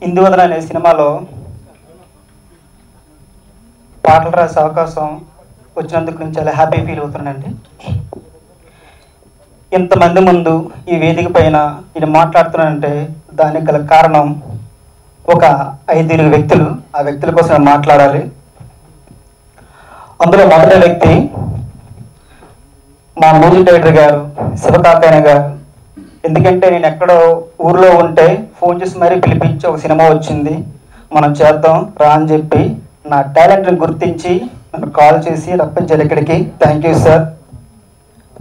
ఇందువదన అనే సినిమాలో పాటలు రాసే అవకాశం వచ్చినందుకు నేను చాలా హ్యాపీ ఫీల్ అవుతున్నానండి. ఇంతమంది ముందు ఈ వేదిక పైన నేను మాట్లాడుతున్నానంటే దానికి గల కారణం ఒక 5 వ్యక్తులు. ఆ వ్యక్తుల కోసం మాట్లాడాలి. అందులో మొదటి వ్యక్తి మా మ్యూజిక్ డైరెక్టర్ గారు శివకాకాయన గారు. ఎందుకంటే నేను ఎక్కడో ఊర్లో ఉంటే ఫోన్ చేసి మరీ పిలిపించి ఒక సినిమా వచ్చింది, మనం చేద్దాం రా అని చెప్పి నా టాలెంట్ని గుర్తించి నన్ను కాల్ చేసి రప్పించారు ఇక్కడికి. Thank you sir.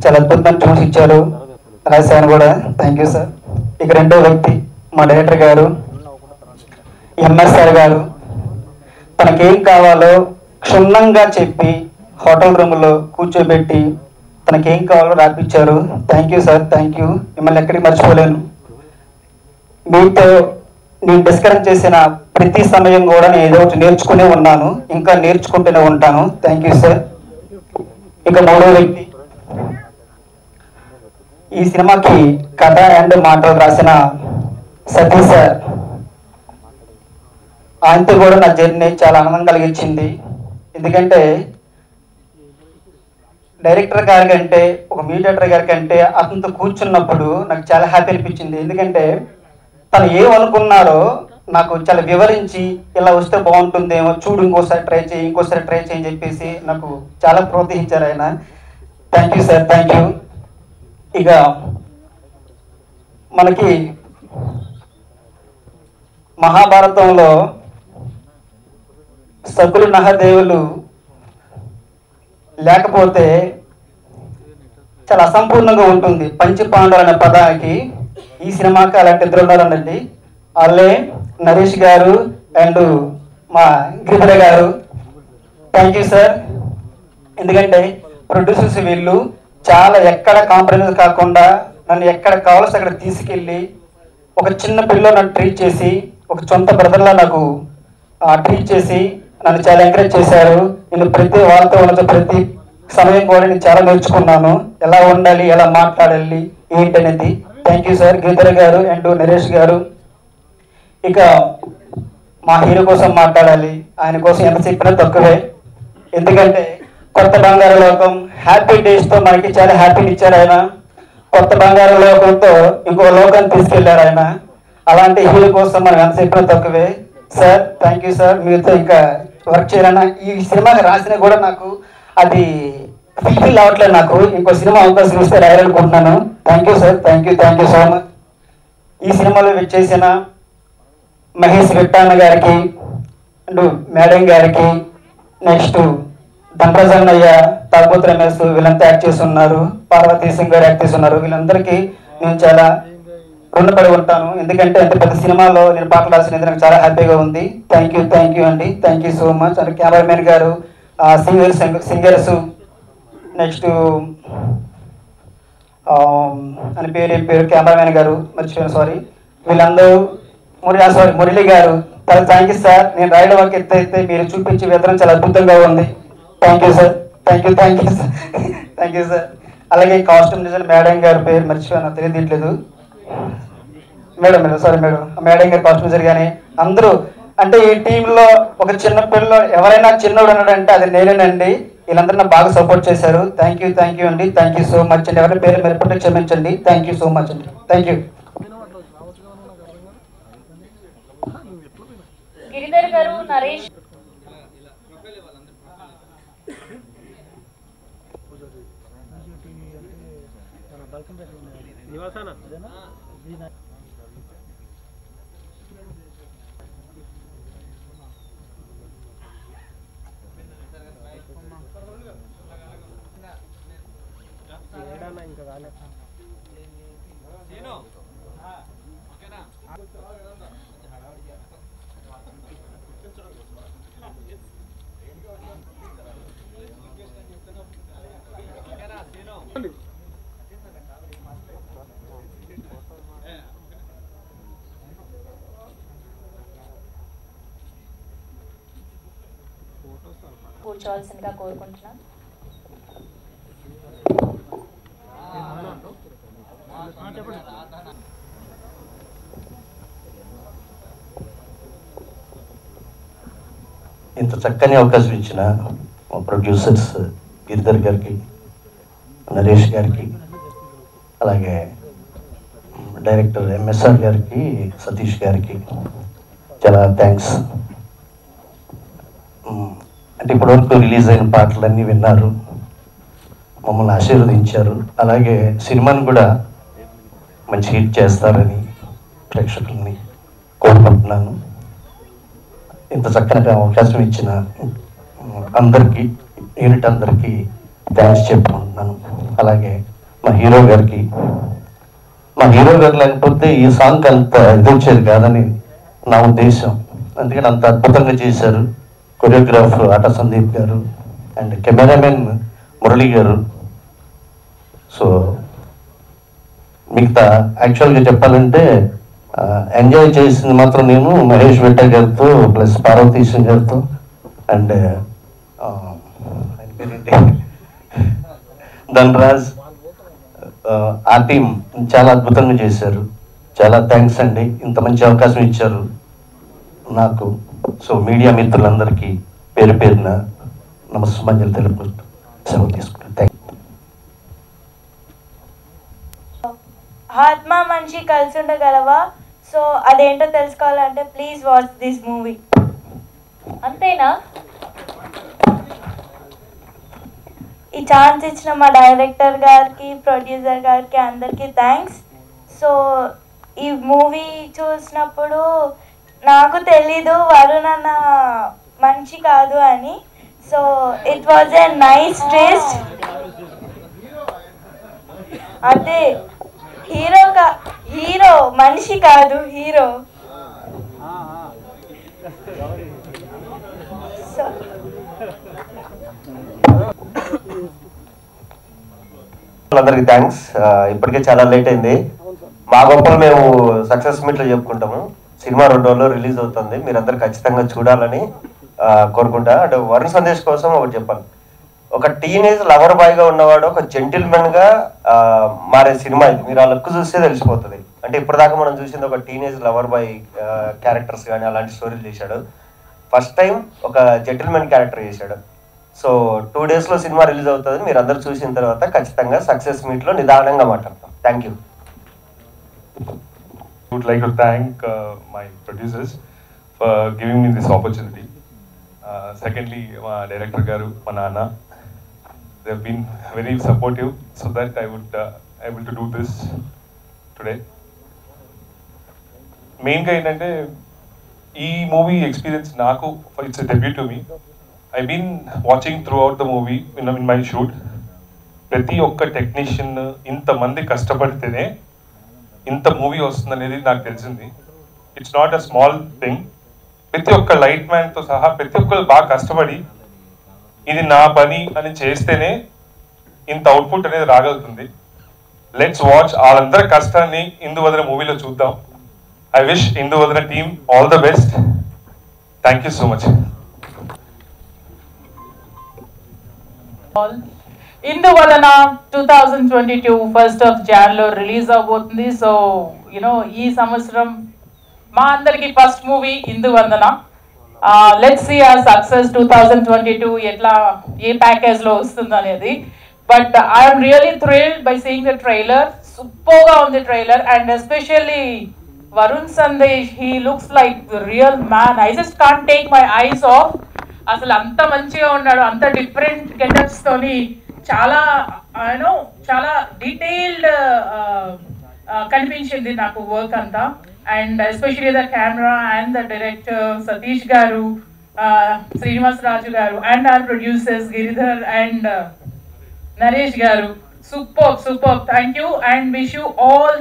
చాలా అద్భుతంగా చూసి ఇచ్చారు, రాశాను కూడా. Thank you sir. ఇక రెండో వ్యక్తి మా డైరెక్టర్ గారు ఎంఎస్ఆర్ గారు. తనకేం కావాలో క్షుణ్ణంగా చెప్పి హోటల్ రూమ్లో కూర్చోబెట్టి తనకేం కావాలో రాపించారు. Thank you sir. Thank you. మిమ్మల్ని ఎక్కడికి మర్చిపోలేను. మీతో నేను డిస్కస్ చేసిన ప్రతి సమయం కూడా నేను ఏదో ఒకటి నేర్చుకునే ఉన్నాను, ఇంకా నేర్చుకుంటూనే ఉంటాను. Thank you sir. ఇక మూడో వ్యక్తి ఈ సినిమాకి కథ అండ్ మాటలు రాసిన సతీష్ సార్. ఆయనతో కూడా నా జర్నీ చాలా ఆనందం కలిగించింది. ఎందుకంటే డైరెక్టర్ గారి కంటే ఒక మీడియేటర్ గారి కంటే అతనితో కూర్చున్నప్పుడు నాకు చాలా హ్యాపీ అనిపించింది. ఎందుకంటే తను ఏమనుకున్నారో నాకు చాలా వివరించి ఇలా వస్తే బాగుంటుందేమో, చూడు ఇంకోసారి ట్రై చేయి, ఇంకోసారి ట్రై చేయని చెప్పేసి నాకు చాలా ప్రోత్సహించారు ఆయన. Thank you sir. Thank you. ఇక మనకి మహాభారతంలో సకులు నహదేవులు లేకపోతే చాలా అసంపూర్ణంగా ఉంటుంది. పంచపాండవులు అనే పదానికి ఈ సినిమాకి అలాంటి ఇద్దరు ఉన్నారండి. వాళ్ళే నరేష్ గారు అండ్ మా గిరిధర గారు. Thank you sir. ఎందుకంటే ప్రొడ్యూసర్స్ వీళ్ళు చాలా ఎక్కడ కాంప్రమైజ్ కాకుండా నన్ను ఎక్కడ కావాల్సి అక్కడ తీసుకెళ్ళి ఒక చిన్న పిల్లో నన్ను ట్రీట్ చేసి ఒక సొంత బ్రదర్లా నాకు ట్రీట్ చేసి నన్ను చాలా ఎంకరేజ్ చేశారు. నేను ప్రతి వాళ్ళతో ఉన్న ప్రతి సమయం కూడా నేను చాలా నేర్చుకున్నాను, ఎలా ఉండాలి, ఎలా మాట్లాడాలి ఏంటనేది. థ్యాంక్ యూ సార్ గిరిధర గారు అండ్ నరేష్ గారు. ఇక మా హీరో కోసం మాట్లాడాలి. ఆయన కోసం ఎంత చెప్పినా తక్కువే. ఎందుకంటే కొత్త బంగారు లోకం హ్యాపీ డేస్తో మనకి చాలా హ్యాపీని ఇచ్చారు ఆయన. కొత్త బంగారు లోకంతో ఇంకో లోకాన్ని తీసుకెళ్లారు ఆయన. అలాంటి హీరో కోసం మనం ఎంత చెప్పినా తక్కువే. Sir thank you sir. మీతో ఇంకా వర్క్ చేయాలన్నా ఈ సినిమాకి రాసినా కూడా నాకు అది ఫుల్ఫిల్ అవ్వట్లేదు. నాకు ఇంకో సినిమా అవకాశం ఇస్తే రాయాలనుకుంటున్నాను. Thank you sir. Thank you. Thank you so much. ఈ సినిమాలో చేసిన మహేష్ విట్టాన్న గారికి అండ్ మేడం గారికి, నెక్స్ట్ దండరాజన్నయ్య, తాగుబోతు రమేష్ వీళ్ళంతా యాక్ట్ చేస్తున్నారు, పార్వతీ సింగ్ గారు యాక్ట్ చేస్తున్నారు. వీళ్ళందరికీ నేను చాలా రుణపడి ఉంటాను. ఎందుకంటే అంత పెద్ద సినిమాలో నేను పాటలు రాసినది నాకు చాలా హ్యాపీగా ఉంది. Thank you. థ్యాంక్ యూ అండి. Thank you so much. And cameraman గారు, సింగర్స్, నెక్స్ట్ అని పేరు కెమెరామెన్ గారు మర్చిపోయాను, సారీ. వీళ్ళందరూ మురళి గారు చాలా థ్యాంక్ యూ సార్. నేను రాయడం వరకు ఎత్తైతే మీరు చూపించే విధానం చాలా అద్భుతంగా ఉంది. Thank you sir. Thank you. Thank you sir. Thank you sir. అలాగే కాస్ట్యూమ్ డిజైన్ మేడం గారి పేరు మర్చిపోయాను, తెలియట్లేదు. మేడం మేడం గారి కాస్ట్యూమ్ డిజైన్ కానీ అందరూ, అంటే ఈ టీంలో ఒక చిన్న పిల్ల ఎవరైనా చిన్నోడు అన్నాడంటే అది నేనేనండి. వీళ్ళందరూ నాకు బాగా సపోర్ట్ చేశారు. Thank you. థ్యాంక్ యూ అండి. థ్యాంక్ యూ సో మచ్ అండి. ఎవరి పేరు మెరుపుంటే క్షమించండి. థ్యాంక్ యూ సో మచ్ అండి. Thank you. గిరిధర్ గారు, నరేష్ ఇంకా రాలేదు. కూర్చోవాల్సిందిగా కోరుకుంటున్నాం. ఇంత చక్కని అవకాశం ఇచ్చిన మా ప్రొడ్యూసర్స్ గిరిధర్ గారికి, నరేష్ గారికి, అలాగే డైరెక్టర్ ఎంఎస్ఆర్ గారికి, సతీష్ గారికి చాలా థ్యాంక్స్. అంటే ఇప్పటివరకు రిలీజ్ అయిన పాటలన్నీ విన్నారు, మమ్మల్ని ఆశీర్వదించారు. అలాగే సినిమాను కూడా మంచి హిట్ చేస్తారని ప్రేక్షకుల్ని కోరుకుంటున్నాను. ఇంత చక్కని అవకాశం ఇచ్చిన అందరికీ, యూనిట్ అందరికీ థ్యాంక్స్ చెప్పుకుంటున్నాను. అలాగే మా హీరో గారు లేకపోతే ఈ సాంగ్ అంత ఇది వచ్చేది కాదని నా ఉద్దేశం. అందుకని అంత అద్భుతంగా చేశారు. కొరియోగ్రాఫర్ ఆట సందీప్ గారు అండ్ కెమెరామెన్ మురళి గారు. సో మిగతా యాక్చువల్గా చెప్పాలంటే ఎంజాయ్ చేసింది మాత్రం నేను మహేష్ భట్ట గారితో ప్లస్ పార్వతీశం గారితో అండ్ ఆయన పేరేంటి ధనరాజ్, ఆ టీం చాలా అద్భుతంగా చేశారు. చాలా థ్యాంక్స్ అండి, ఇంత మంచి అవకాశం ఇచ్చారు నాకు. సో మీడియా మిత్రులందరికీ పేరు పేరున నమస్కారాలు తెలుపుకుంటూ సెలవు తీసుకుంటాను. Thank you. ఆత్మ మనిషి కలిసి ఉండగలవా? సో అదేంటో తెలుసుకోవాలంటే ప్లీజ్ వాచ్ దిస్ మూవీ. అంతేనా? ఈ ఛాన్స్ ఇచ్చిన మా డైరెక్టర్ గారికి, ప్రొడ్యూసర్ గారికి అందరికీ థ్యాంక్స్. సో ఈ మూవీ చూసినప్పుడు నాకు తెలీదు వరుణ్ అన్న మంచి కాదు అని. So it was a nice twist. అదే హీరో మనిషి కాదు, హీరో. సో అందరికి థ్యాంక్స్. ఇప్పటికే చాలా లేట్ అయింది. మా గొప్పలు మేము సక్సెస్ మీట్లో చెప్పుకుంటాము. సినిమా 2 రోజుల్లో రిలీజ్ అవుతుంది, మీరందరూ ఖచ్చితంగా చూడాలని కోరుకుంటా. అంటే వరుణ్ సందేశ్ కోసం ఒకటి చెప్పాలి. ఒక టీనేజ్ లవర్ బాయ్గా ఉన్నవాడు ఒక జెంటిల్మెన్గా మారే సినిమా ఇది. మీరు ఆ లుక్ చూస్తే తెలిసిపోతుంది. అంటే ఇప్పటిదాకా మనం చూసింది ఒక టీనేజ్ లవర్ బాయ్ క్యారెక్టర్స్ కానీ అలాంటి స్టోరీలు చేశాడు. ఫస్ట్ టైం ఒక జెంటిల్మెన్ క్యారెక్టర్ చేశాడు. సో 2 డేస్లో సినిమా రిలీజ్ అవుతుంది. మీరు అందరూ చూసిన తర్వాత ఖచ్చితంగా సక్సెస్ మీట్లో నిదానంగా మాట్లాడతాం. Thank you. I would like to thank my producers for giving me this opportunity. Secondly, my director garu, my nana, they have been very supportive so that I would able to do this today. Main ga entante ee movie experience naku it's a debut to me. I've been watching throughout the movie in my shoot. ప్రతి ఒక్క technician ఇంతమంది కష్టపడితేనే ఇంత movie వస్తుందనేది నాకు తెలిసింది. It's not a small thing. ప్రతి ఒక్క light మ్యాన్తో సహా ప్రతి ఒక్కరు బాగా కష్టపడి ఇది నా పని అని చేస్తేనే ఇంత అవుట్పుట్ అనేది రాగలుగుతుంది. లెట్స్ వాచ్ వాళ్ళందరి కష్టాన్ని ఇందువదన మూవీలో చూద్దాం. I wish Induvadana team all the best. Thank you so much. Induvadana 2022 1st of January release అవబోతుంది. సో ఈ సంవత్సరం మా అందరికి first movie Induvadana. Let's see ఆ సక్సెస్ 2022 ఎట్లా ఏ ప్యాకేజ్లో వస్తుంది అనేది. But I'm really thrilled by seeing the trailer. సూపర్గా ఉంది trailer. And especially Varun Sandesh, he looks like the real man. I just can't take my eyes off. అసలు అంత మంచిగా ఉన్నాడు, అంత డిఫరెంట్ గెటప్స్ తోని చాలా చాలా డీటెయిల్డ్ కనిపించింది నాకు వర్క్ అంతా. And especially the camera and the director Satish గారు, శ్రీనివాస్ రాజు గారు and our producers Giridhar and Naresh గారు. Super. Thank you and wish you all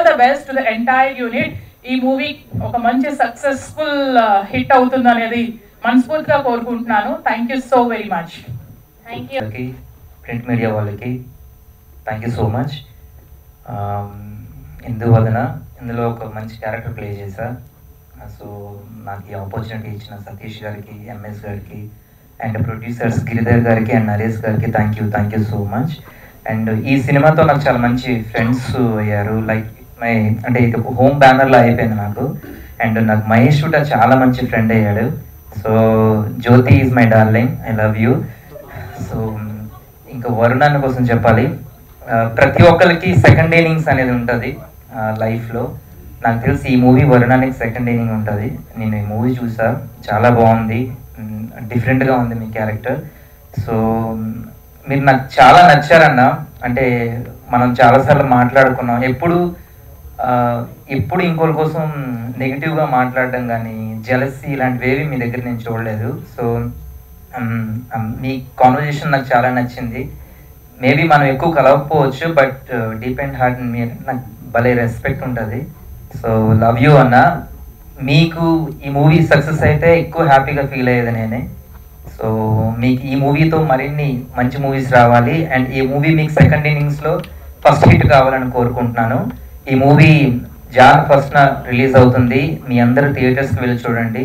the best to the entire unit. ఈ మూవీ ఒక మంచి సక్సెస్ఫుల్ హిట్ అవుతుంది అనేది మనస్ఫూర్తిగా కోరుకుంటున్నాను. Thank you so very much. Thank you. Print media వాళ్ళకి thank you so much. Induvadana ఇందులో ఒక మంచి క్యారెక్టర్ ప్లే చేశా. సో నాకు ఈ ఆపర్చునిటీ ఇచ్చిన సతీష్ గారికి, ఎంఎస్ గారికి అండ్ ప్రొడ్యూసర్స్ గిరిధర్ గారికి అండ్ నరేష్ గారికి thank you so much. And ఈ సినిమాతో నాకు చాలా మంచి ఫ్రెండ్స్ అయ్యారు. లైక్ అంటే ఇది ఒక హోమ్ బ్యానర్లో అయిపోయింది నాకు. అండ్ నాకు మహేష్ కూడా చాలా మంచి ఫ్రెండ్ అయ్యాడు. So Jyoti is my darling, I love you. So ఇంకా వరుణ్ అన్న కోసం చెప్పాలి. ప్రతి ఒక్కరికి సెకండ్ ఇన్నింగ్స్ అనేది ఉంటుంది లైఫ్లో. నాకు తెలిసి ఈ మూవీ వరుణానికి సెకండ్ ఇన్నింగ్ ఉంటుంది. నేను ఈ మూవీ చూసా, చాలా బాగుంది, డిఫరెంట్గా ఉంది మీ క్యారెక్టర్. సో మీరు నాకు చాలా నచ్చారన్న. అంటే మనం చాలాసార్లు మాట్లాడుకున్నాం, ఎప్పుడు ఇంకోళ్ళ కోసం నెగిటివ్గా మాట్లాడడం కానీ జెలసీ ఇలాంటివేవి మీ దగ్గర నేను చూడలేదు. సో మీ కాన్వర్జేషన్ నాకు చాలా నచ్చింది. మేబీ మనం ఎక్కువ కలవకపోవచ్చు, బట్ డీప్ అండ్ హార్ట్ మీరు నాకు భలే రెస్పెక్ట్ ఉంటుంది. సో లవ్ యూ అన్న. మీకు ఈ మూవీ సక్సెస్ అయితే ఎక్కువ హ్యాపీగా ఫీల్ అయ్యేది నేనే. సో మీకు ఈ మూవీతో మరిన్ని మంచి మూవీస్ రావాలి, అండ్ ఈ మూవీ మీకు సెకండ్ ఇన్నింగ్స్లో ఫస్ట్ హిట్ కావాలని కోరుకుంటున్నాను. ఈ మూవీ జాన్ 1st రిలీజ్ అవుతుంది. మీ అందరూ థియేటర్స్కి వెళ్ళి చూడండి.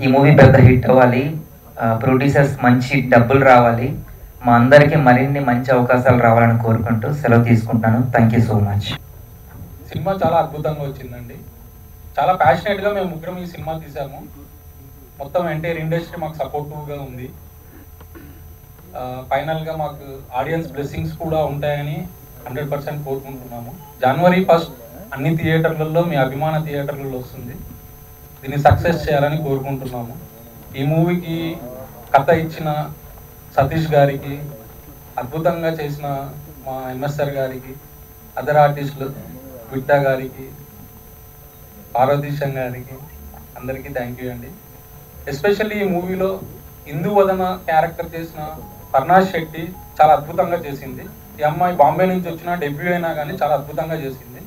ఈ మూవీ పెద్ద హిట్ అవ్వాలి, ప్రొడ్యూసర్స్ మంచి డబ్బులు రావాలి, మా అందరికీ మరిన్ని మంచి అవకాశాలు రావాలని కోరుకుంటూ సెలవు తీసుకుంటున్నాను. Thank you so much. Cinema చాలా అద్భుతంగా వచ్చిందండి. చాలా ప్యాషనేట్గా మేము ముగ్గురం ఈ సినిమా తీసాము. మొత్తం ఎంటైర్ ఇండస్ట్రీ మాకు సపోర్టివ్గా ఉంది. ఫైనల్గా మాకు ఆడియన్స్ బ్లెస్సింగ్స్ కూడా ఉంటాయని 100% కోరుకుంటున్నాము. January 1st అన్ని థియేటర్లలో, మీ అభిమాన థియేటర్లలో వస్తుంది. దీన్ని సక్సెస్ చేయాలని కోరుకుంటున్నాము. ఈ మూవీకి కథ ఇచ్చిన సతీష్ గారికి, అద్భుతంగా చేసిన మా ఎంఎస్ఆర్ గారికి, అదర్ ఆర్టిస్టులు విట్టా గారికి, పార్వతీశం గారికి, అందరికీ థ్యాంక్ యూ అండి. ఎస్పెషల్లీ ఈ మూవీలో ఇందువదన క్యారెక్టర్ చేసిన పర్నాష్ శెట్టి చాలా అద్భుతంగా చేసింది. ఈ అమ్మాయి బాంబే నుంచి వచ్చిన డెబ్యూ అయినా కానీ చాలా అద్భుతంగా చేసింది.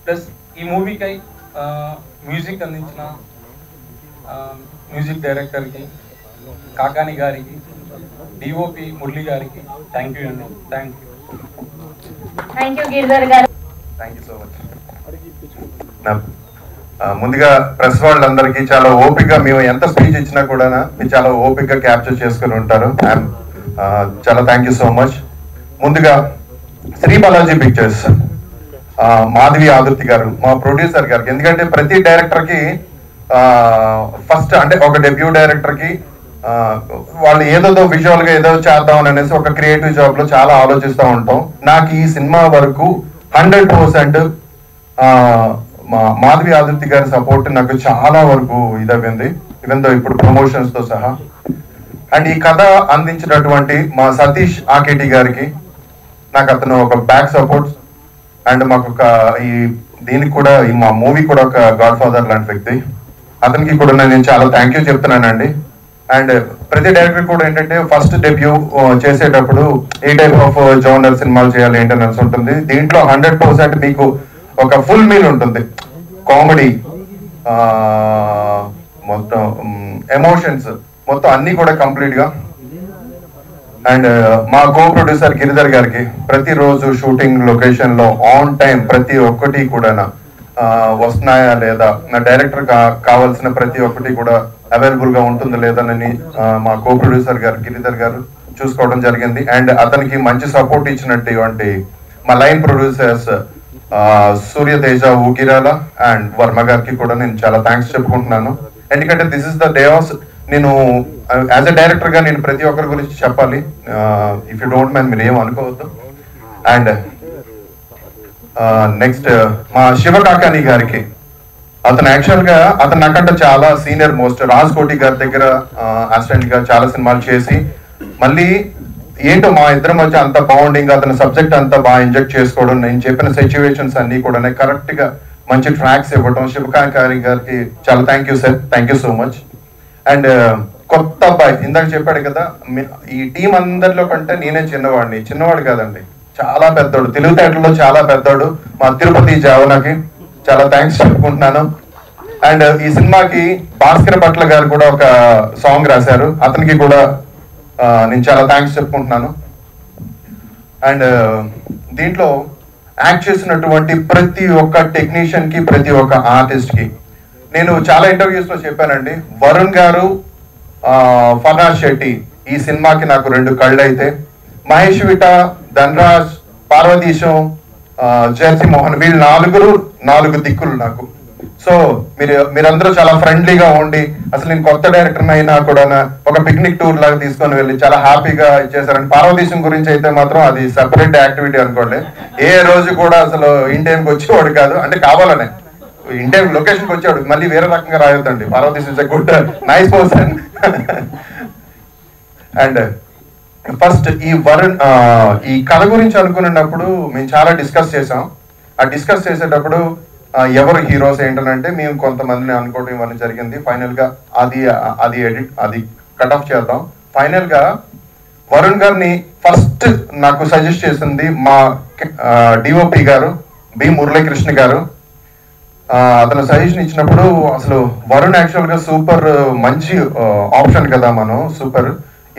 ప్లస్ ఈ మూవీకై మ్యూజిక్ అందించిన మ్యూజిక్ డైరెక్టర్కి, కాకాని గారికి, డిఓపి మురళి గారికి థ్యాంక్ యూ అండి. Thank you. Thank you Giridhar గారు. Thank you so much. ముందుగా ప్రెస్ వాళ్ళందరికీ చాలా ఓపికగా, మేము ఎంత స్పీచ్ ఇచ్చినా కూడా మీరు చాలా ఓపికగా క్యాప్చర్ చేసుకుని ఉంటారు. చాలా థ్యాంక్ యూ సో మచ్. ముందుగా శ్రీ బాలాజీ పిక్చర్స్, మాధవి ఆదుర్తి గారు, మా ప్రొడ్యూసర్ గారికి, ఎందుకంటే ప్రతి డైరెక్టర్కి ఫస్ట్ అంటే ఒక డెబ్యూ డైరెక్టర్కి వాళ్ళు ఏదో విజువల్గా ఏదో చేద్దాం అనేసి ఒక క్రియేటివ్ జాబ్లో చాలా ఆలోచిస్తూ ఉంటాం. నాకు ఈ సినిమా వరకు 100% మా మాధవి ఆదిత్య గారి సపోర్ట్ నాకు చాలా వరకు ఇదైంది, ఈవెన్ దో ఇప్పుడు ప్రమోషన్స్తో సహా. అండ్ ఈ కథ అందించినటువంటి మా సతీష్ ఆకేటి గారికి, నాకు అతను ఒక బ్యాక్ సపోర్ట్, అండ్ మాకు ఒక ఈ దీనికి కూడా ఈ మా మూవీ కూడా ఒక గాడ్ ఫాదర్ లాంటి వ్యక్తి, అతనికి కూడా నేను చాలా థ్యాంక్ యూ చెప్తున్నానండి. అండ్ ప్రతి డైరెక్టర్ కూడా ఏంటంటే ఫస్ట్ డెబ్యూ చేసేటప్పుడు ఏ టైప్ ఆఫ్ జోనర్ సినిమాలు చేయాలి ఏంటనేసి ఉంటుంది. దీంట్లో 100% మీకు ఒక ఫుల్ మీల్ ఉంటుంది. కామెడీ, మొత్తం ఎమోషన్స్, మొత్తం అన్ని కూడా కంప్లీట్గా. అండ్ మా కో ప్రొడ్యూసర్ గిరిధర్ గారికి ప్రతిరోజు షూటింగ్ లొకేషన్లో ఆన్ టైం ప్రతి ఒక్కటి కూడా వస్తున్నాయా లేదా, నా డైరెక్టర్ కావాల్సిన ప్రతి ఒక్కటి కూడా అవైలబుల్గా ఉంటుందా లేదనని మా కో ప్రొడ్యూసర్ గారు గిరిధర్ గారు చూసుకోవడం జరిగింది. అండ్ అతనికి మంచి సపోర్ట్ ఇచ్చినటువంటి మా line producers Suryateja, Ugirala and Varma గారికి కూడా నేను చాలా థ్యాంక్స్ చెప్పుకుంటున్నాను. ఎందుకంటే this is the day of, నేను యాజ్ ఎ డైరెక్టర్గా నేను ప్రతి ఒక్కరి గురించి చెప్పాలి. ఇఫ్ యూ డోంట్ మైండ్, మీరు ఏం అనుకోవద్దు. అండ్ నెక్స్ట్ మా శివకాకాని గారికి, అతను యాక్చువల్గా అతను నాకంటే చాలా సీనియర్ మోస్ట్, రాజ్ కోటి గారి దగ్గర అసిస్టెంట్గా చాలా సినిమాలు చేసి మళ్ళీ ఏంటో మా ఇద్దరి మధ్య అంత బాండింగ్, అతని సబ్జెక్ట్ అంతా బాగా ఇంజెక్ట్ చేసుకోవడం, నేను చెప్పిన సిచ్యువేషన్స్ అన్ని కూడా కరెక్ట్గా మంచి ట్రాక్స్ ఇవ్వడం. శివకాకాని గారికి చాలా thank you sir, thank you so much. And కొత్త అబ్బాయి ఇందాక చెప్పాడు కదా, ఈ టీం అందరిలో కంటే నేనే చిన్నవాడు కాదండి, చాలా పెద్దోడు, తెలుగుతేటల్లో చాలా పెద్దోడు, మా తిరుపతి జావనాకి చాలా థ్యాంక్స్ చెప్పుకుంటున్నాను. అండ్ ఈ సినిమాకి భాస్కర్ భట్ల గారు కూడా ఒక సాంగ్ రాశారు, అతనికి కూడా నేను చాలా థ్యాంక్స్ చెప్పుకుంటున్నాను. అండ్ దీంట్లో యాక్ట్ చేసినటువంటి ప్రతి ఒక్క టెక్నీషియన్కి, ప్రతి ఒక్క ఆర్టిస్ట్కి నేను చాలా ఇంటర్వ్యూస్లో చెప్పానండి. వరుణ్ గారు, ఫర్నాష్ శెట్టి ఈ సినిమాకి నాకు 2 కళ్ళు అయితే, మహేష్ విట, ధనరాజ్, పార్వతీశం, జయసి మోహన్, వీళ్ళు 4 దిక్కులు నాకు. సో మీరందరూ చాలా ఫ్రెండ్లీగా ఉండి, అసలు నేను కొత్త డైరెక్టర్ అయినా కూడా ఒక పిక్నిక్ టూర్ లాగా తీసుకొని వెళ్ళి చాలా హ్యాపీగా ఇచ్చేసారండి. పార్వతీశం గురించి అయితే మాత్రం అది సెపరేట్ యాక్టివిటీ అనుకోండి. ఏ రోజు కూడా అసలు ఇన్ టైంకి వచ్చేవాడు కాదు, అంటే కావాలనే ఇన్ టైం లొకేషన్కి వచ్చేవాడు, మళ్ళీ వేరే రకంగా రాయొద్దండి. Parvateesam is a good nice person. And first ఈ కథ గురించి అనుకున్నప్పుడు మేము చాలా డిస్కస్ చేసాం. ఆ డిస్కస్ చేసేటప్పుడు ఎవరు హీరోస్ ఏంటంటే మేము కొంతమందిని అనుకోవడం ఇవన్నీ జరిగింది. ఫైనల్ గా అది కట్ ఆఫ్ చేద్దాం. ఫైనల్ గా వరుణ్ గారిని ఫస్ట్ నాకు సజెస్ట్ చేసింది మా డిఓపి గారు బి మురళీకృష్ణ గారు. అతను సజెషన్ ఇచ్చినప్పుడు అసలు వరుణ్ యాక్చువల్ గా సూపర్ మంచి ఆప్షన్ కదా, మనం సూపర్.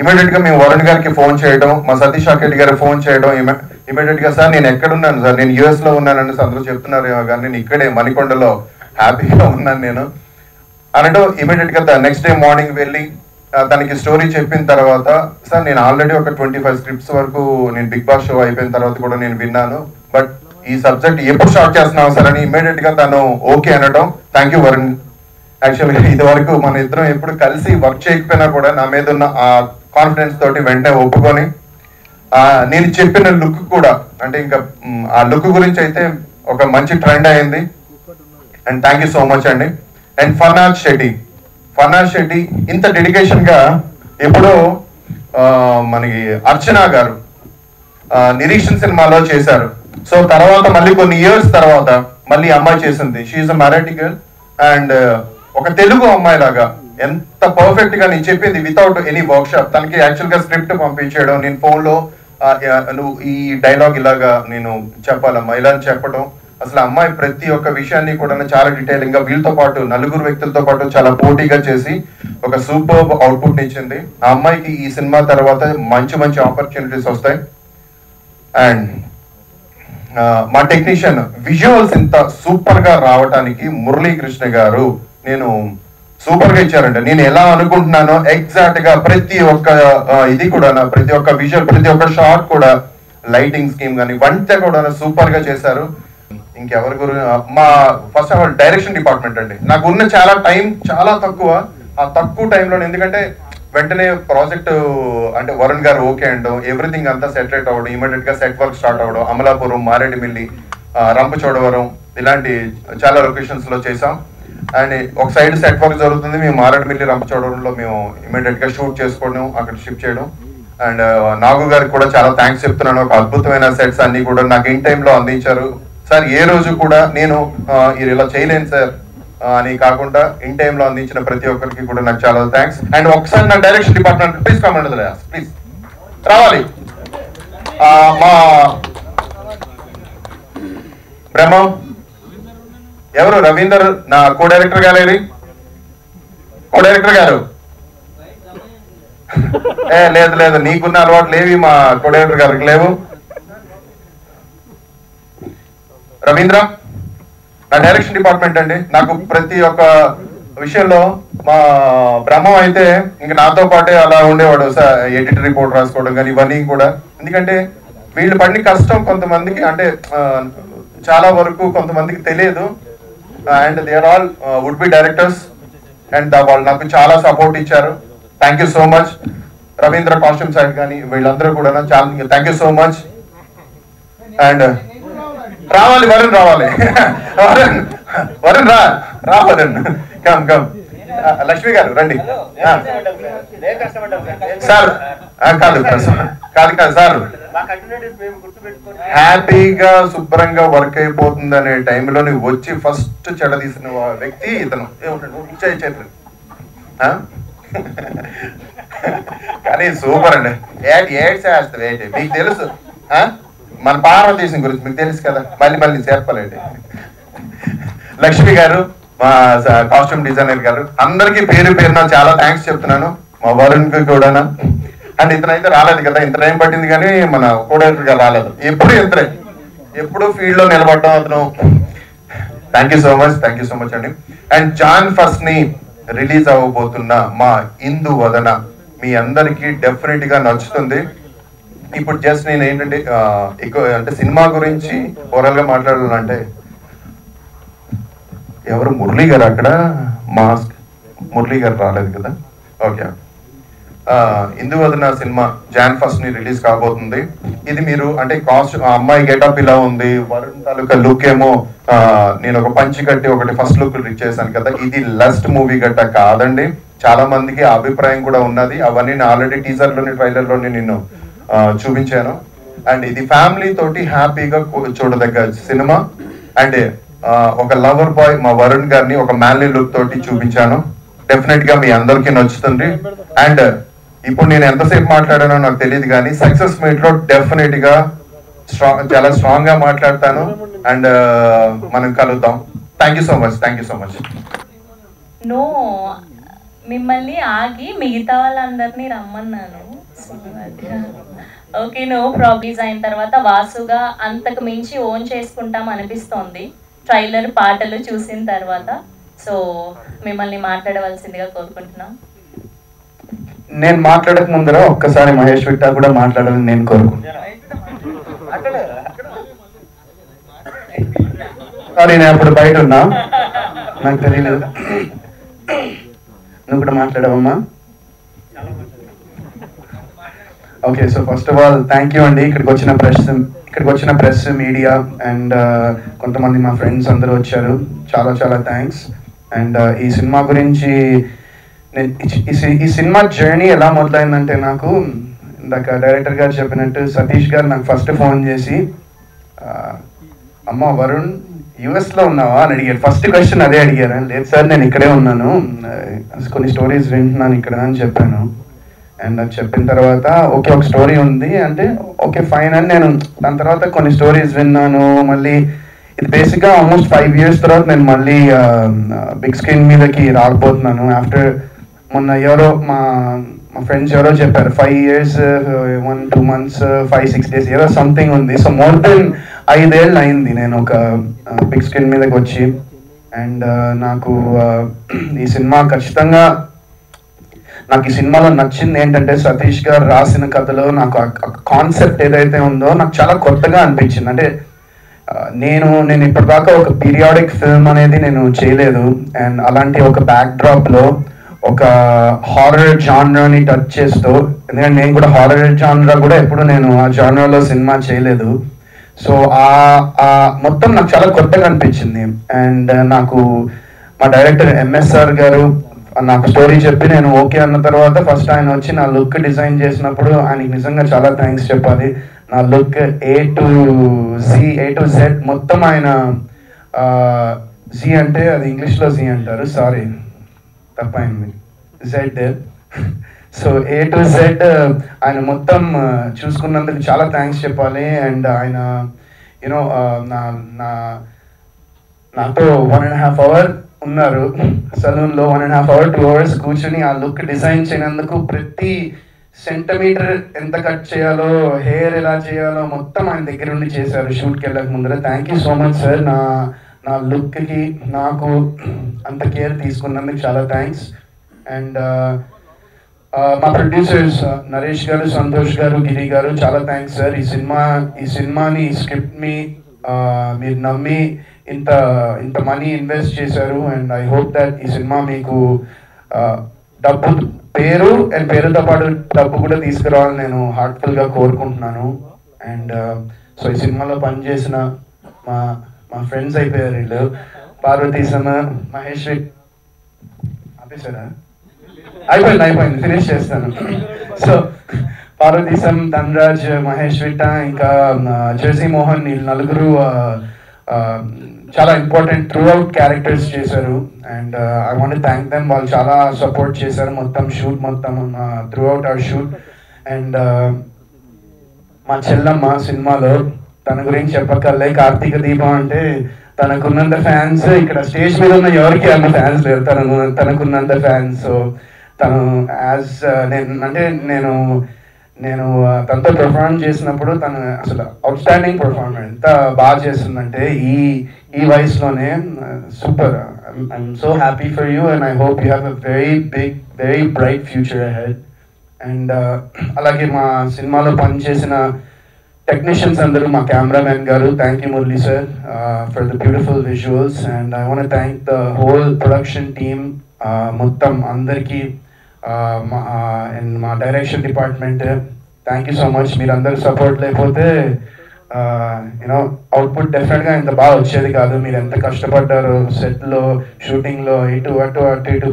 ఇమీడియట్ గా మేము వరుణ్ గారికి ఫోన్ చేయడం, మా సతీష్ ఆకెట్టి గారికి ఫోన్ చేయడం, ఇమీడియట్ గా సార్ నేను ఎక్కడున్నాను సార్, నేను యూఎస్ లో ఉన్నానని అందరూ చెప్తున్నారు కానీ నేను ఇక్కడే మణికొండలో హ్యాపీగా ఉన్నాను నేను అనడం. ఇమీడియట్ గా నెక్స్ట్ డే మార్నింగ్ వెళ్ళి తనకి స్టోరీ చెప్పిన తర్వాత, సార్ నేను ఆల్రెడీ ఒక 25 స్క్రిప్ట్స్ వరకు నేను బిగ్ బాస్ షో అయిపోయిన తర్వాత కూడా నేను విన్నాను, బట్ ఈ సబ్జెక్ట్ ఎప్పుడు స్టార్ట్ చేస్తున్నావు సార్ అని ఇమీడియట్ గా తను ఓకే అనడం. Thank you Varun. యాక్చువల్గా ఇది వరకు మన ఇద్దరం ఎప్పుడు కలిసి వర్క్ చేయకపోయినా కూడా నా మీద ఉన్న ఆ కాన్ఫిడెన్స్ తోటి వెంటనే ఒప్పుకొని నేను చెప్పిన లుక్ కూడా, అంటే ఇంకా ఆ లుక్ గురించి అయితే ఒక మంచి ట్రెండ్ అయింది. And thank you so much అండి. అండ్ ఫర్నాజ్ శెట్టి ఇంత డెడికేషన్ గా ఎప్పుడో మనకి అర్చన గారు నిరీక్షణ సినిమాలో చేశారు. సో తర్వాత మళ్ళీ కొన్ని ఇయర్స్ తర్వాత మళ్ళీ అమ్మాయి చేసింది. She's a Marathi girl and ఒక తెలుగు అమ్మాయి లాగా ఎంత పర్ఫెక్ట్ గా నేను చెప్పింది వితౌట్ ఎనీ వర్క్ షాప్. తనకి యాక్చువల్ గా స్క్రిప్ట్ పంపించేయడం, నేను ఫోన్ లో నువ్వు ఈ డైలాగ్ ఇలాగా నేను చెప్పాలమ్మా ఇలా అని చెప్పడం. అసలు అమ్మాయి ప్రతి ఒక్క విషయాన్ని కూడా చాలా డీటెయిలింగ్ గా వీళ్ళతో పాటు నలుగురు వ్యక్తులతో పాటు చాలా పోటీగా చేసి ఒక సూపర్ అవుట్పుట్ ఇచ్చింది. ఆ అమ్మాయికి ఈ సినిమా తర్వాత మంచి మంచి ఆపర్చునిటీస్ వస్తాయి. అండ్ మా టెక్నీషియన్ విజువల్స్ ఇంత సూపర్ గా రావడానికి మురళీకృష్ణ గారు నేను సూపర్ గా ఇచ్చారండి. నేను ఎలా అనుకుంటున్నానో ఎగ్జాక్ట్ గా ప్రతి ఒక్క ఇది కూడా ప్రతి ఒక్క విజువల్ ప్రతి ఒక్క షాట్ కూడా లైటింగ్ స్కీమ్ కానీ వంట కూడా సూపర్ గా చేశారు. ఇంకెవరి గురించి మా first of all direction department అండి. నాకు ఉన్న చాలా టైం చాలా తక్కువ. ఆ తక్కువ టైంలో ఎందుకంటే వెంటనే ప్రాజెక్ట్ అంటే వరుణ్ గారు ఓకే అండ్ ఎవ్రీథింగ్ అంతా సెటరేట్ అవ్వడం, ఇమీడియట్ గా సెట్ వర్క్ స్టార్ట్ అవ్వడం, అమలాపురం, మారేడుమిల్లి, రంపచోడవరం ఇలాంటి చాలా లొకేషన్స్ లో చేసాం. అండ్ ఒక సైడ్ సెట్ వర్క్ జరుగుతుంది, మేము మారేడుమిల్లి, రంపచోడవరంలో మేము ఇమీడియట్ గా షూట్ చేసుకోవడం, అక్కడ షిఫ్ట్ చేయడం. అండ్ నాగు గారికి కూడా చాలా థ్యాంక్స్ చెప్తున్నాను. ఒక అద్భుతమైన సెట్స్ అన్ని కూడా నాకు ఇన్ టైంలో అందించారు. సార్ ఏ రోజు కూడా నేను ఇలా చేయలేను సార్ అని కాకుండా ఇన్ టైంలో అందించిన ప్రతి ఒక్కరికి కూడా నాకు చాలా థ్యాంక్స్. అండ్ ఒకసారి నా direction department please comment please రావాలి. మా బ్రహ్మం ఎవరు రవీందర్ నా కో డైరెక్టర్ గారు లేదు నీకున్న అలవాటు లేవి మా కో డైరెక్టర్ గారికి లేవు. రవీంద్ర నా డైరెక్షన్ డిపార్ట్మెంట్ అండి. నాకు ప్రతి ఒక్క విషయంలో మా బ్రహ్మం అయితే ఇంక నాతో పాటే అలా ఉండేవాడు. ఎడిటర్ రిపోర్ట్ రాసుకోవడం కానీ ఇవన్నీ కూడా, ఎందుకంటే వీళ్ళు పడిన కష్టం కొంతమందికి అంటే చాలా వరకు కొంతమందికి తెలియదు. And they are all would be directors and వాళ్ళు నాకు చాలా సపోర్ట్ ఇచ్చారు. Thank you so much. Ravindra costume side కానీ వీళ్ళందరూ కూడా చాలా thank you so much. And రావాలి వరుణ్ రా వరుణ్ కమ్ లక్ష్మి గారు రండి సార్. కాదు సార్, హ్యాపీగా శుభ్రంగా వర్క్ అయిపోతుంది అనే టైంలో నువ్వు వచ్చి ఫస్ట్ చెడ తీసిన వ్యక్తి ఇతను. చేతులు కానీ సూపర్ అండి. ఏడ్చేస్తుంది ఏంటి మీకు తెలుసు, మన పార్వతీశం గురించి మీకు తెలుసు కదా, మళ్ళీ చెప్పాలండి. లక్ష్మి గారు మా కాస్ట్యూమ్ డిజైనర్ గారు అందరికీ పేరున చాలా థ్యాంక్స్ చెప్తున్నాను. మా వరుణ్ కి కూడా. అండ్ ఇతనైతే రాలేదు కదా, ఇంత టైం పట్టింది కానీ మన కో డైరెక్టర్ గారు రాలేదు. ఎప్పుడు ఫీల్డ్ లో నిలబడడం అతను. థ్యాంక్ యూ సో మచ్ అండి. అండ్ జాన్ ఫస్ట్ ని రిలీజ్ అవ్వబోతున్న మా ఇందు వదన మీ అందరికీ డెఫినెట్ గా నచ్చుతుంది. ఇప్పుడు జస్ట్ నేను ఏంటంటే ఎక్కువ అంటే సినిమా గురించి ఓవరాల్ గా మాట్లాడాలంటే ఎవరు మురళీ గారు అక్కడ మాస్క్ మురళీ గారు రాలేదు కదా. Okay, Induvadana cinema Jan 1st release కాబోతుంది. ఇది మీరు అంటే కాస్ట్ అమ్మాయి గెటప్ ఇలా ఉంది, వరుణ్ తాలూకా లుక్ ఏమో నేను ఒక పంచి కట్టి ఒకటి ఫస్ట్ లుక్ రిలీజ్ చేశాను కదా, ఇది లస్ట్ మూవీ గట్ట కాదండి. చాలా మందికి ఆ అభిప్రాయం కూడా ఉన్నది. అవన్నీ నేను ఆల్రెడీ టీజర్లోని ట్రైలర్లోని నేను చూపించాను. అండ్ ఇది ఫ్యామిలీ తోటి హ్యాపీగా చూడదగ్గ సినిమా. అండ్ ఒక లవర్ బాయ్ మా వరుణ్ గారిని ఒక మ్యాన్లీ లుక్ తోటి చూపించాను. డెఫినెట్ గా మీ అందరికీ నచ్చుతుంది. అండ్ ఇప్పుడు నేను ఎంతసేపు మాట్లాడానో నాకు తెలియదు, కానీ సక్సెస్ మీట్ లో డెఫినెట్ గా చాలా స్ట్రాంగ్ గా మాట్లాడతాను. అండ్ మనం కలుద్దాం. Thank you so much. Thank you so much. No, మిమ్మల్ని ఆగి మిగతా వాళ్ళందరినీ రమ్మన్నాను. Okay, no problems. అయిన తర్వాత వాసుగా అంతకు మించి ఓన్ చేసుకుంటాం అనిపిస్తోంది ట్రైలర్ పాటలు చూసిన తర్వాత. సో మిమ్మల్ని మాట్లాడవలసిందిగా కోరుకుంటున్నాం. నేను మాట్లాడక ముందర ఒక్కసారి మహేష్ విట్టా కూడా మాట్లాడాలని నేను కోరుకుంటున్నాను. సారీ, నేను అప్పుడు బయట ఉన్నా, నాకు తెలియలేదు. నువ్వు కూడా మాట్లాడవమ్మా. Okay, so first of all thank you అండి. ఇక్కడికి వచ్చిన ప్రెస్ మీడియా అండ్ కొంతమంది మా ఫ్రెండ్స్ అందరూ వచ్చారు. చాలా చాలా థ్యాంక్స్. అండ్ ఈ సినిమా గురించి ఈ సినిమా జర్నీ ఎలా మొదలైందంటే, నాకు ఇందాక డైరెక్టర్ గారు చెప్పినట్టు సతీష్ గారు నాకు ఫస్ట్ ఫోన్ చేసి, అమ్మ వరుణ్ యుఎస్లో ఉన్నావా అని అడిగారు. ఫస్ట్ క్వశ్చన్ అదే అడిగారు. లేదు సార్, నేను ఇక్కడే ఉన్నాను, కొన్ని స్టోరీస్ వింటున్నాను ఇక్కడ అని చెప్పాను. అండ్ అది చెప్పిన తర్వాత ఓకే ఒక స్టోరీ ఉంది అంటే ఓకే ఫైన్ అని నేను దాని తర్వాత కొన్ని స్టోరీస్ విన్నాను. మళ్ళీ ఇది బేసిక్గా ఆల్మోస్ట్ 5 years తర్వాత నేను మళ్ళీ బిగ్ స్క్రీన్ మీదకి రాకపోతున్నాను. ఆఫ్టర్ మొన్న ఎవరో మా ఫ్రెండ్స్ ఎవరో చెప్పారు 5 years 1-2 months 5-6 days ఏదో సంథింగ్ ఉంది. సో మోర్ దెన్ 5 ఏళ్ళు అయింది నేను ఒక బిగ్ స్క్రీన్ మీదకి వచ్చి. అండ్ నాకు ఈ సినిమా ఖచ్చితంగా నాకు ఈ సినిమాలో నచ్చింది ఏంటంటే, సతీష్ గారు రాసిన కథలో నాకు కాన్సెప్ట్ ఏదైతే ఉందో నాకు చాలా కొత్తగా అనిపించింది. అంటే నేను ఇప్పటిదాకా ఒక పీరియాడిక్ ఫిల్మ్ అనేది నేను చేయలేదు. అండ్ అలాంటి ఒక బ్యాక్ డ్రాప్లో ఒక హారర్ జానరాని టచ్ చేస్తూ, ఎందుకంటే నేను కూడా హారర్ జానరా కూడా ఎప్పుడు నేను ఆ జానరాలో సినిమా చేయలేదు. సో ఆ మొత్తం నాకు చాలా కొత్తగా అనిపించింది. అండ్ నాకు మా డైరెక్టర్ ఎంఎస్ఆర్ గారు నాకు స్టోరీ చెప్పి నేను ఓకే అన్న తర్వాత ఫస్ట్ ఆయన వచ్చి నా లుక్ డిజైన్ చేసినప్పుడు ఆయనకి నిజంగా చాలా థ్యాంక్స్ చెప్పాలి. నా లుక్ A to Z మొత్తం ఆయన, Z అంటే అది ఇంగ్లీష్లో Z అంటారు, సారీ తప్పైంది, Z. So A to Z ఆయన మొత్తం చూసుకున్నందుకు చాలా థ్యాంక్స్ చెప్పాలి. అండ్ ఆయన యూనో నాతో 1.5 hours ఉన్నారు సలూన్లో, 1.5 hours 2 hours కూర్చొని ఆ లుక్ డిజైన్ చేయనందుకు ప్రతి సెంటీమీటర్ ఎంత కట్ చేయాలో, హెయిర్ ఎలా చేయాలో మొత్తం ఆయన దగ్గర ఉండి చేశారు షూట్కి వెళ్ళక ముందర. Thank you so much sir. నా లుక్కి నాకు అంత కేర్ తీసుకున్నందుకు చాలా థ్యాంక్స్. అండ్ మా ప్రొడ్యూసర్స్ నరేష్ గారు, సంతోష్ గారు, గిరి గారు చాలా థ్యాంక్స్ సార్. ఈ సినిమాని ఈ స్క్రిప్ట్ని మీరు నమ్మి ఇంత మనీ ఇన్వెస్ట్ చేశారు. అండ్ ఐ హోప్ దట్ ఈ సినిమా మీకు పేరుతో పాటు డబ్బు కూడా తీసుకురావాలని నేను హార్ట్ఫుల్గా కోరుకుంటున్నాను. అండ్ సో ఈ సినిమాలో పనిచేసిన మా ఫ్రెండ్స్ అయిపోయారు వీళ్ళు, పార్వతీశం, మహేష్. ఆపేశారా? అయిపోయింది, ఫినిష్ చేస్తాను. సో పార్వతీశం, ధనరాజ్, మహేష్ విట్టా, ఇంకా జెర్సీ మోహన్, వీళ్ళు నలుగురు చాలా ఇంపార్టెంట్ త్రూ అవుట్ క్యారెక్టర్స్ చేశారు. And I want thank them. వాళ్ళు చాలా సపోర్ట్ చేశారు మొత్తం షూట్ మొత్తం through out hour shoot. And మా చెల్లమ్మ సినిమాలో, తన గురించి చెప్పక్కర్లే, కార్తీక దీపం అంటే తనకున్నంత ఫ్యాన్స్ ఇక్కడ స్టేజ్ మీద ఉన్న ఎవరికి అన్న ఫ్యాన్స్ లేరు, తనకున్నంత ఫ్యాన్స్. సో తను నేను తనతో పెర్ఫార్మ్ చేసినప్పుడు తను అసలు అవుట్ స్టాండింగ్ పెర్ఫార్మర్, ఎంత బాగా చేస్తుందంటే ఈ వయసులోనే super. I'm so happy for you and I hope you have a very bright future ahead. And అలాగే మా సినిమాలో పనిచేసిన technicians andaru, ma cameraman garu, thank you Murli sir for the beautiful visuals, and I want to thank the whole production team mottam andarki and ma direction department, thank you so much. Meer andaru support lekapothe output డెఫినెట్గా ఇంత బాగా వచ్చేది కాదు. మీరు ఎంత కష్టపడ్డారు సెట్లో, షూటింగ్లో, ఇటు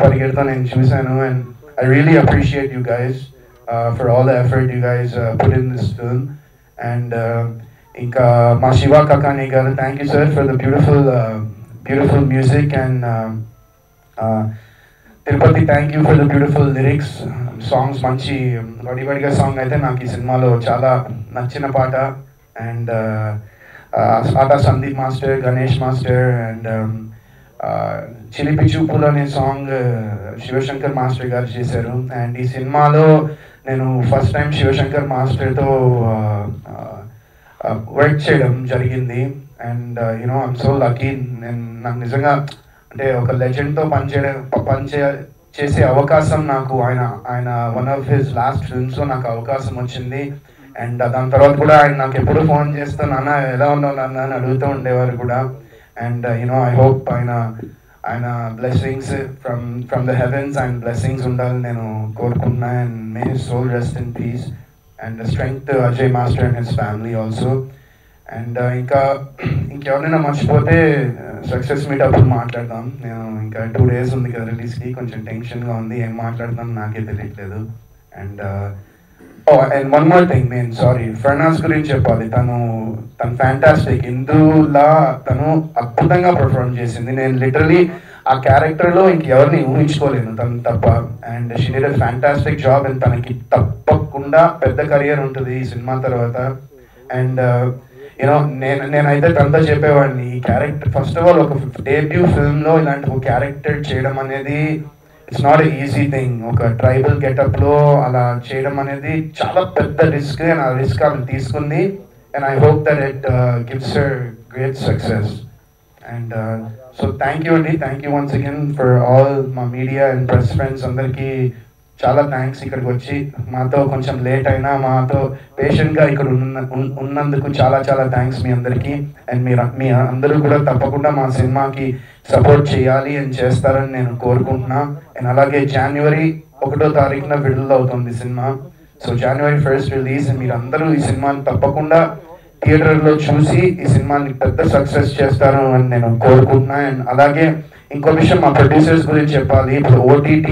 పరిగెడుతూ నేను చూశాను. And I really appreciate you guys for all the effort you guys put in this film. And ఇంకా మా శివ కకాని గారు, thank you sir for the beautiful music. And Tirupati, thank you for the beautiful lyrics. Songs మంచి వడివడిగా song అయితే నాకు ఈ సినిమాలో చాలా నచ్చిన పాట. అండ్ ఆదా Sandeep master, Ganesh master, and చిలిపి చూపులు అనే సాంగ్ శివశంకర్ మాస్టర్ గారు చేశారు. అండ్ ఈ సినిమాలో నేను ఫస్ట్ టైం శివశంకర్ మాస్టర్తో వర్క్ చేయడం జరిగింది. And I'm so lucky. నాకు నిజంగా అంటే ఒక లెజెండ్తో చేసే అవకాశం నాకు ఆయన వన్ ఆఫ్ హిస్ లాస్ట్ ఫిల్మ్స్లో నాకు అవకాశం వచ్చింది. అండ్ దాని తర్వాత కూడా ఆయన నాకు ఎప్పుడు ఫోన్ చేస్తూ నాన్న ఎలా ఉన్నావు నాన్న అని అడుగుతూ ఉండేవారు కూడా. అండ్ ఐ హోప్ ఆయన బ్లెస్సింగ్స్ ఫ్రమ్ ద హెవెన్స్, ఆయన బ్లెస్సింగ్స్ ఉండాలని నేను కోరుకుంటున్నా. And may his soul rest in peace and strength Ajay master and his family also. And ఇంకెవరైనా మర్చిపోతే సక్సెస్ మీట్ అప్పుడు మాట్లాడదాం. నేను ఇంకా 2 days ఉంది కదా రిలీజ్కి, కొంచెం టెన్షన్గా ఉంది, ఏం మాట్లాడదాం నాకే తెలియట్లేదు. And and one more thing, నేను సారీ ఫర్నాస్ గురించి చెప్పాలి. తను ఫ్యాంటాస్టిక్. ఇందులా తను అద్భుతంగా పర్ఫార్మ్ చేసింది. నేను లిటరలీ ఆ క్యారెక్టర్లో ఇంకెవరిని ఊహించుకోలేను తను తప్ప. And she did a fantastic job. And తనకి తప్పకుండా పెద్ద కెరియర్ ఉంటుంది ఈ సినిమా తర్వాత. అండ్ నేనైతే తనతో చెప్పేవాడిని, ఈ క్యారెక్టర్ ఫస్ట్ ఆఫ్ ఆల్ ఒక డెబ్యూ ఫిల్మ్లో ఇలాంటి ఒక క్యారెక్టర్ చేయడం అనేది it's not a easy thing. ఒక ట్రైబల్ గెటప్లో అలా చేయడం అనేది చాలా పెద్ద రిస్క్. అండ్ ఆ రిస్క్ ఆమె తీసుకుంది. And I hope that it gives her great success. And so thank you అండి, thank you once again for all మా మీడియా అండ్ ప్రెస్ ఫ్రెండ్స్ అందరికీ చాలా థ్యాంక్స్. ఇక్కడికి వచ్చి మాతో కొంచెం లేట్ అయినా మాతో పేషెంట్గా ఇక్కడ ఉన్నందుకు చాలా థ్యాంక్స్ మీ అందరికీ. అండ్ మీ అందరూ కూడా తప్పకుండా మా సినిమాకి సపోర్ట్ చేయాలి అని చేస్తారని నేను కోరుకుంటున్నా. అండ్ అలాగే January 1వ విడుదల అవుతుంది cinema. So January 1st release. మీరు అందరూ ఈ సినిమాని తప్పకుండా థియేటర్లో చూసి ఈ సినిమాని పెద్ద సక్సెస్ చేస్తారు అని నేను కోరుకుంటున్నా. అండ్ అలాగే ఇంకో విషయం మా ప్రొడ్యూసర్స్ గురించి చెప్పాలి. ఇప్పుడు OTT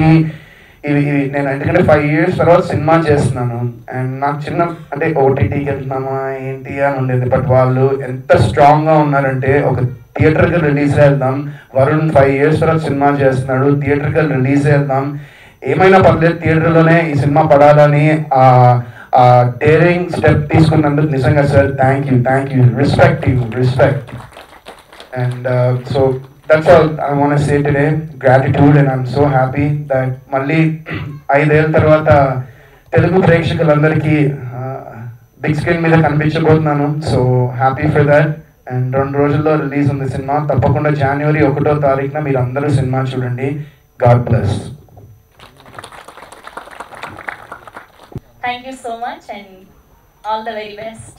ఇవి నేను ఎందుకంటే 5 years తర్వాత సినిమా చేస్తున్నాను. అండ్ నాకు అంటే OTTకి వెళ్తున్నామా ఏంటి అని ఉండేది. బట్ వాళ్ళు ఎంత స్ట్రాంగ్గా ఉన్నారంటే, ఒక థియేటర్కి రిలీజ్ వెళ్దాం, వరుణ్ 5 years తర్వాత సినిమా చేస్తున్నాడు, థియేటర్కి రిలీజ్ వెళ్దాం, ఏమైనా పర్లేదు థియేటర్లోనే ఈ సినిమా పడాలని ఆ డేరింగ్ స్టెప్ తీసుకున్నందుకు నిజంగా sir thank you, respect. And so that's all I want to say today. Gratitude, and I'm so happy that మళ్ళీ 5 ఏళ్ళ తర్వాత తెలుగు ప్రేక్షకులందరికీ బిగ్ స్క్రీన్ మీద కనిపించబోతున్నాను. So happy for that. And 2 రోజుల్లో రిలీజ్ ఉంది సినిమా. తప్పకుండా January 1వ మీరు అందరూ సినిమా చూడండి. God bless. Thank you so much and all the very best.